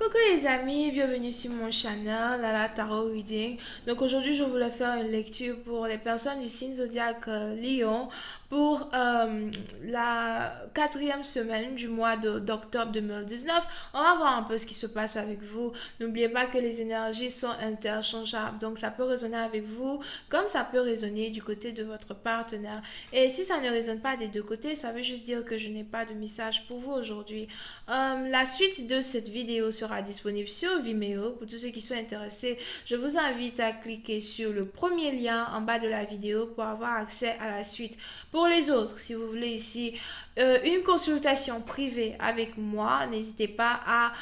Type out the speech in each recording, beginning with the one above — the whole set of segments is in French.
Coucou les amis, bienvenue sur mon channel, Lala Tarot Reading. Donc aujourd'hui je voulais faire une lecture pour les personnes du signe zodiaque Lion pour la quatrième semaine du mois d'octobre 2019. On va voir un peu ce qui se passe avec vous. N'oubliez pas que les énergies sont interchangeables, donc ça peut résonner avec vous comme ça peut résonner du côté de votre partenaire. Et si ça ne résonne pas des deux côtés, ça veut juste dire que je n'ai pas de message pour vous aujourd'hui. La suite de cette vidéo sera disponible sur Vimeo. Pour tous ceux qui sont intéressés, je vous invite à cliquer sur le premier lien en bas de la vidéo pour avoir accès à la suite. Pour les autres, si vous voulez ici une consultation privée avec moi, n'hésitez pas à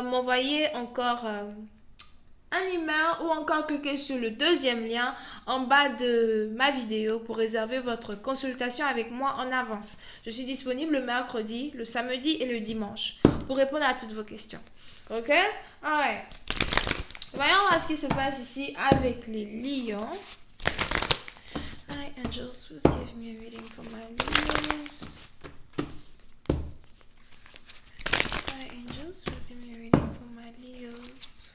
m'envoyer encore un email ou encore cliquer sur le deuxième lien en bas de ma vidéo pour réserver votre consultation avec moi en avance. Je suis disponible le mercredi, le samedi et le dimanche pour répondre à toutes vos questions. Ok? Alright. Voyons voir ce qui se passe ici avec les lions. Hi angels, please give me a reading for my lions. Hi angels, please give me a reading for my lions.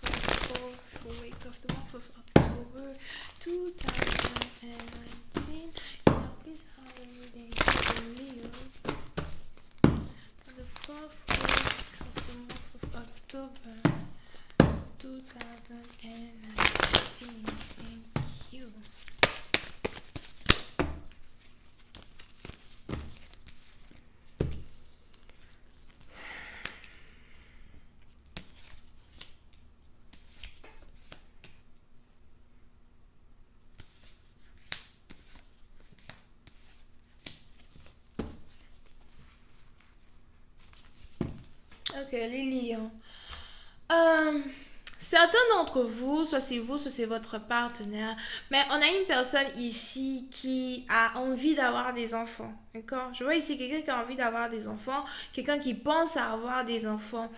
For week of the month of October 2019. Now please have a reading for the Leos for the fourth week of the month of October 2019. Thank you. Ok, les lions. Certains d'entre vous, soit c'est vous, soit c'est votre partenaire, mais on a une personne ici qui a envie d'avoir des enfants. D'accord? Je vois ici quelqu'un qui a envie d'avoir des enfants, quelqu'un qui pense à avoir des enfants.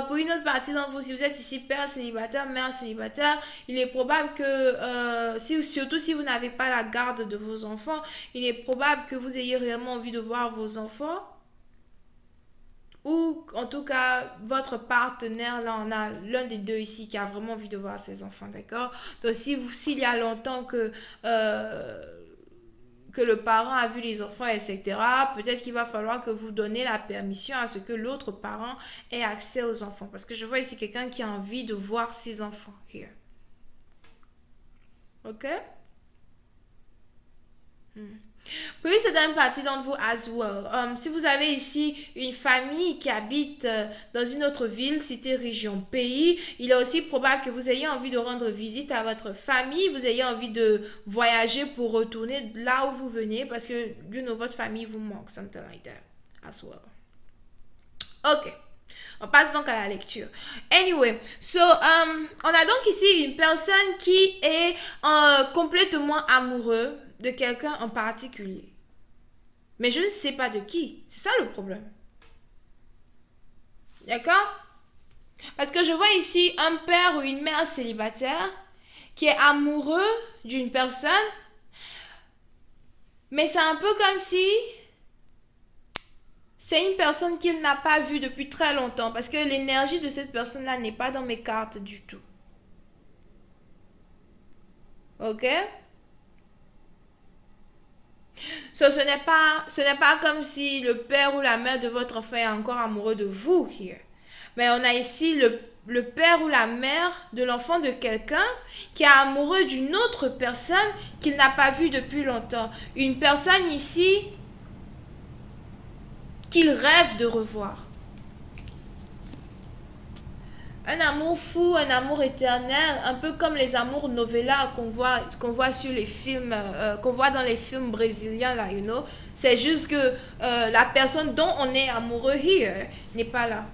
Pour une autre partie d'entre vous, si vous êtes ici père célibataire, mère célibataire, il est probable que, surtout si vous n'avez pas la garde de vos enfants, il est probable que vous ayez réellement envie de voir vos enfants. Ou en tout cas, votre partenaire, là, on a l'un des deux ici qui a vraiment envie de voir ses enfants, d'accord? Donc, s'il y a longtemps que le parent a vu les enfants, etc., peut-être qu'il va falloir que vous donnez la permission à ce que l'autre parent ait accès aux enfants. Parce que je vois ici quelqu'un qui a envie de voir ses enfants. Here. Ok? Oui, c'est une partie d'entre vous as well. Si vous avez ici une famille qui habite dans une autre ville, cité, région, pays, il est aussi probable que vous ayez envie de rendre visite à votre famille, vous ayez envie de voyager pour retourner là où vous venez parce que votre famille vous manque, something like that as well. Ok. On passe donc à la lecture. Anyway, on a donc ici une personne qui est complètement amoureux de quelqu'un en particulier. Mais je ne sais pas de qui. C'est ça le problème. D'accord? Parce que je vois ici un père ou une mère célibataire qui est amoureux d'une personne. Mais c'est un peu comme si c'est une personne qu'il n'a pas vue depuis très longtemps. Parce que l'énergie de cette personne-là n'est pas dans mes cartes du tout. Ok? Ce n'est pas comme si le père ou la mère de votre enfant est encore amoureux de vous here. Mais on a ici le père ou la mère de l'enfant de quelqu'un qui est amoureux d'une autre personne qu'il n'a pas vue depuis longtemps. Une personne ici qu'il rêve de revoir. Un amour fou, un amour éternel, un peu comme les amours novellas qu'on voit sur les films, qu'on voit dans les films brésiliens là, you know. C'est juste que la personne dont on est amoureux here n'est pas là.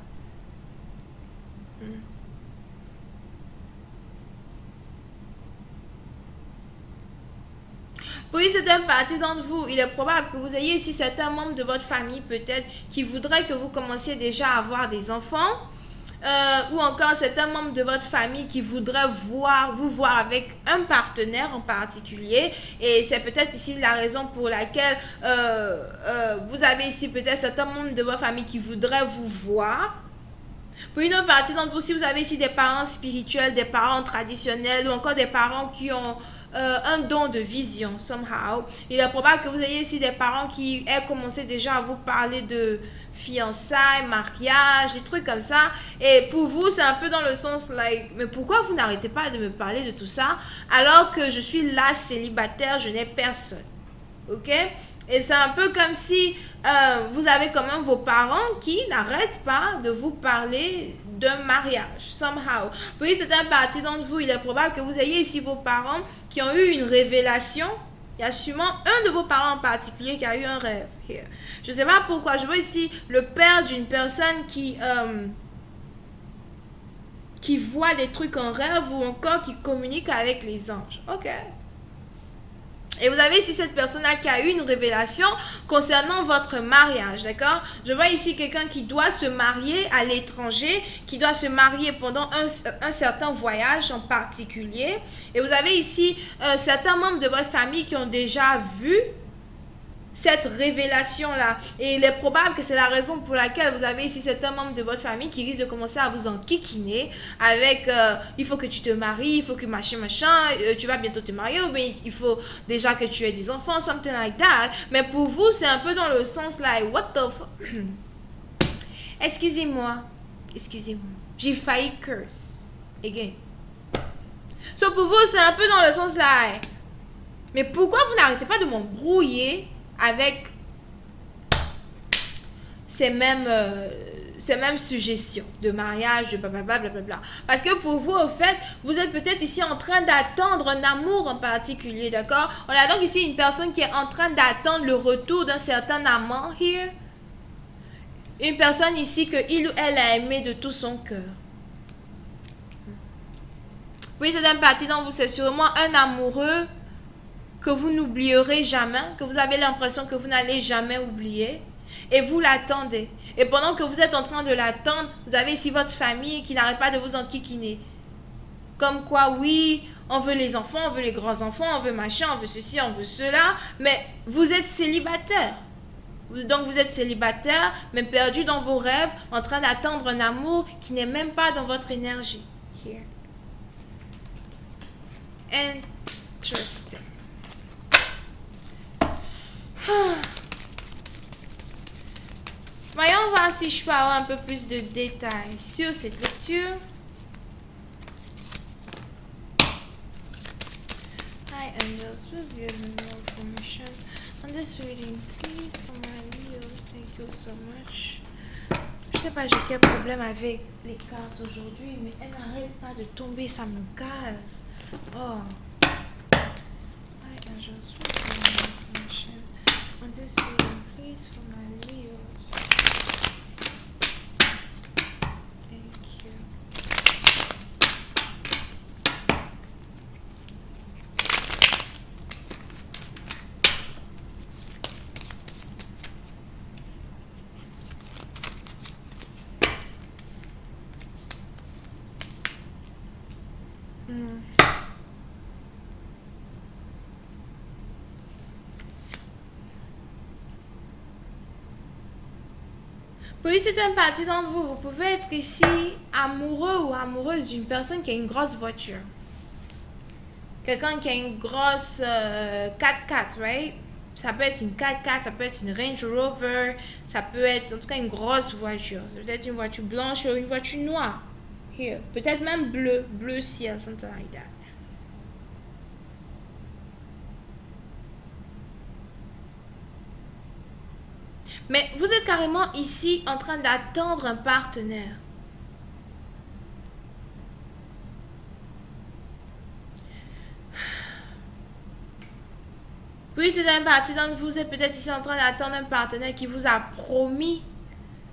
Pour une certaine partie d'entre vous, il est probable que vous ayez ici certains membres de votre famille peut-être qui voudraient que vous commenciez déjà à avoir des enfants. Ou encore certains membres de votre famille qui voudraient vous voir avec un partenaire en particulier. Et c'est peut-être ici la raison pour laquelle vous avez ici peut-être certains membres de votre famille qui voudraient vous voir. Pour une autre partie d'entre vous, si vous avez ici des parents spirituels, des parents traditionnels ou encore des parents qui ont un don de vision, somehow, il est probable que vous ayez ici des parents qui aient commencé déjà à vous parler de fiançailles, mariage, des trucs comme ça. Et pour vous, c'est un peu dans le sens, like, mais pourquoi vous n'arrêtez pas de me parler de tout ça alors que je suis là célibataire, je n'ai personne. Ok? Et c'est un peu comme si vous avez quand même vos parents qui n'arrêtent pas de vous parler d'un mariage, somehow. Oui, c'est un parti d'entre vous. Il est probable que vous ayez ici vos parents qui ont eu une révélation. Il y a sûrement un de vos parents en particulier qui a eu un rêve. Here. Je ne sais pas pourquoi. Je vois ici le père d'une personne qui voit des trucs en rêve ou encore qui communique avec les anges. Ok. Et vous avez ici cette personne-là qui a eu une révélation concernant votre mariage, d'accord? Je vois ici quelqu'un qui doit se marier à l'étranger, qui doit se marier pendant un certain voyage en particulier. Et vous avez ici certains membres de votre famille qui ont déjà vu cette révélation-là. Et il est probable que c'est la raison pour laquelle vous avez ici certains membres de votre famille qui risquent de commencer à vous enquiquiner avec il faut que tu te maries, il faut que machin, tu vas bientôt te marier, ou bien il faut déjà que tu aies des enfants, something like that. Mais pour vous, c'est un peu dans le sens là, what the fuck? Excusez-moi, j'ai failli curse. Again. So pour vous, c'est un peu dans le sens là, mais pourquoi vous n'arrêtez pas de m'embrouiller avec ces mêmes suggestions de mariage, de blablabla. Parce que pour vous, au fait, vous êtes peut-être ici en train d'attendre un amour en particulier, d'accord? On a donc ici une personne qui est en train d'attendre le retour d'un certain amant, here. Une personne ici que il ou elle a aimé de tout son cœur. Oui, c'est une partie dont vous, c'est sûrement un amoureux que vous n'oublierez jamais, que vous avez l'impression que vous n'allez jamais oublier, et vous l'attendez. Et pendant que vous êtes en train de l'attendre, vous avez ici votre famille qui n'arrête pas de vous enquiquiner. Comme quoi, oui, on veut les enfants, on veut les grands-enfants, on veut machin, on veut ceci, on veut cela, mais vous êtes célibataire. Donc vous êtes célibataire, mais perdu dans vos rêves, en train d'attendre un amour qui n'est même pas dans votre énergie. Here. Interesting. Voyons voir si je peux avoir un peu plus de détails sur cette lecture. Hi angels, please give me more information on this reading, please, for my Leos. Thank you so much. Je sais pas, j'ai quel problème avec les cartes aujourd'hui, mais elles n'arrêtent pas de tomber, ça me gaz. Oh. Hi angels, please give me more information on this reading, please, for my Leos. Thank you. Oui, c'est un parti d'entre vous. Vous pouvez être ici amoureux ou amoureuse d'une personne qui a une grosse voiture. Quelqu'un qui a une grosse 4x4, right? Ça peut être une 4x4, ça peut être une Range Rover, ça peut être en tout cas une grosse voiture. Ça peut être une voiture blanche ou une voiture noire. Here. Peut-être même bleu ciel, something like that. Mais vous êtes carrément ici en train d'attendre un partenaire. Oui, c'est un parti d'entre vous. Vous êtes peut-être ici en train d'attendre un partenaire qui vous a promis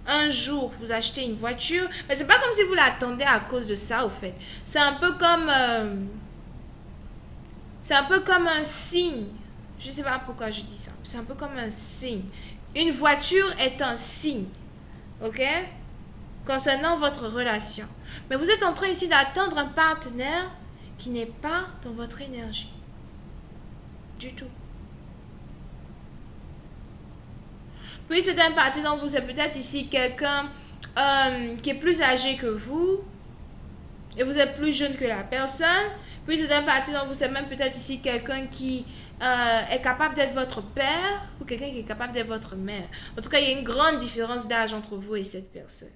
un jour vous achetez une voiture. Mais c'est pas comme si vous l'attendez à cause de ça, au fait. C'est un peu comme un signe. Je ne sais pas pourquoi je dis ça. C'est un peu comme un signe. Une voiture est un signe, ok, concernant votre relation. Mais vous êtes en train ici d'attendre un partenaire qui n'est pas dans votre énergie. Du tout. Puis c'est un parti dont vous, c'est peut-être ici quelqu'un qui est plus âgé que vous et vous êtes plus jeune que la personne. Puis c'est un parti dont vous savez même peut-être ici quelqu'un qui est capable d'être votre père ou quelqu'un qui est capable d'être votre mère. En tout cas, il y a une grande différence d'âge entre vous et cette personne.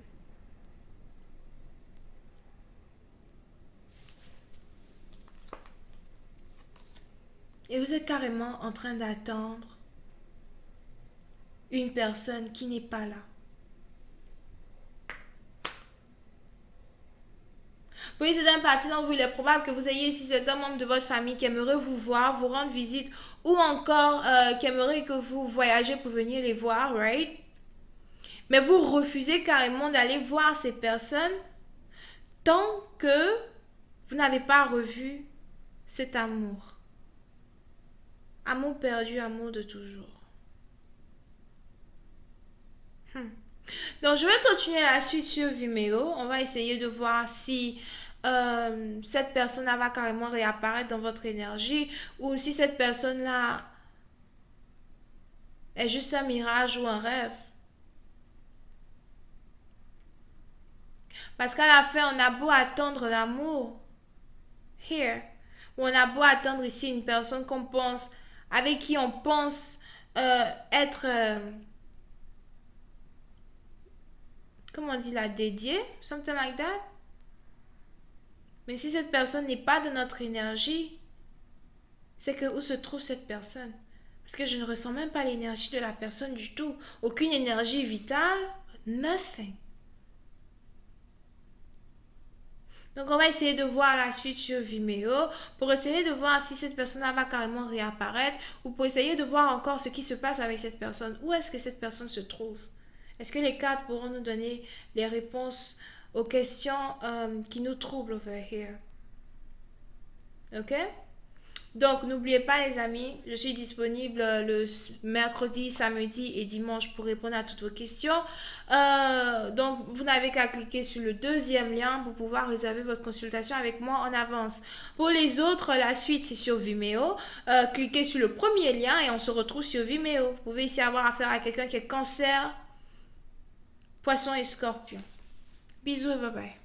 Et vous êtes carrément en train d'attendre une personne qui n'est pas là. Oui, c'est un parti dont il est probable que vous ayez ici certains membres de votre famille qui aimeraient vous voir, vous rendre visite, ou encore qui aimeraient que vous voyagez pour venir les voir, right? Mais vous refusez carrément d'aller voir ces personnes tant que vous n'avez pas revu cet amour. Amour perdu, amour de toujours. Donc, je vais continuer la suite sur Vimeo. On va essayer de voir si cette personne-là va carrément réapparaître dans votre énergie ou si cette personne-là est juste un mirage ou un rêve. Parce qu'à la fin, on a beau attendre l'amour, here, ou on a beau attendre ici une personne qu'on pense, avec qui on pense être, comment on dit là, dédié, something like that. Mais si cette personne n'est pas de notre énergie, c'est que où se trouve cette personne? Parce que je ne ressens même pas l'énergie de la personne du tout. Aucune énergie vitale, nothing. Donc on va essayer de voir la suite sur Vimeo pour essayer de voir si cette personne va carrément réapparaître ou pour essayer de voir encore ce qui se passe avec cette personne. Où est-ce que cette personne se trouve? Est-ce que les cartes pourront nous donner les réponses aux questions qui nous troublent over here? Ok? Donc, n'oubliez pas, les amis, je suis disponible le mercredi, samedi et dimanche pour répondre à toutes vos questions. Donc, vous n'avez qu'à cliquer sur le deuxième lien pour pouvoir réserver votre consultation avec moi en avance. Pour les autres, la suite, c'est sur Vimeo. Cliquez sur le premier lien et on se retrouve sur Vimeo. Vous pouvez ici avoir affaire à quelqu'un qui est cancer, poisson et scorpion. Bisous et bye bye.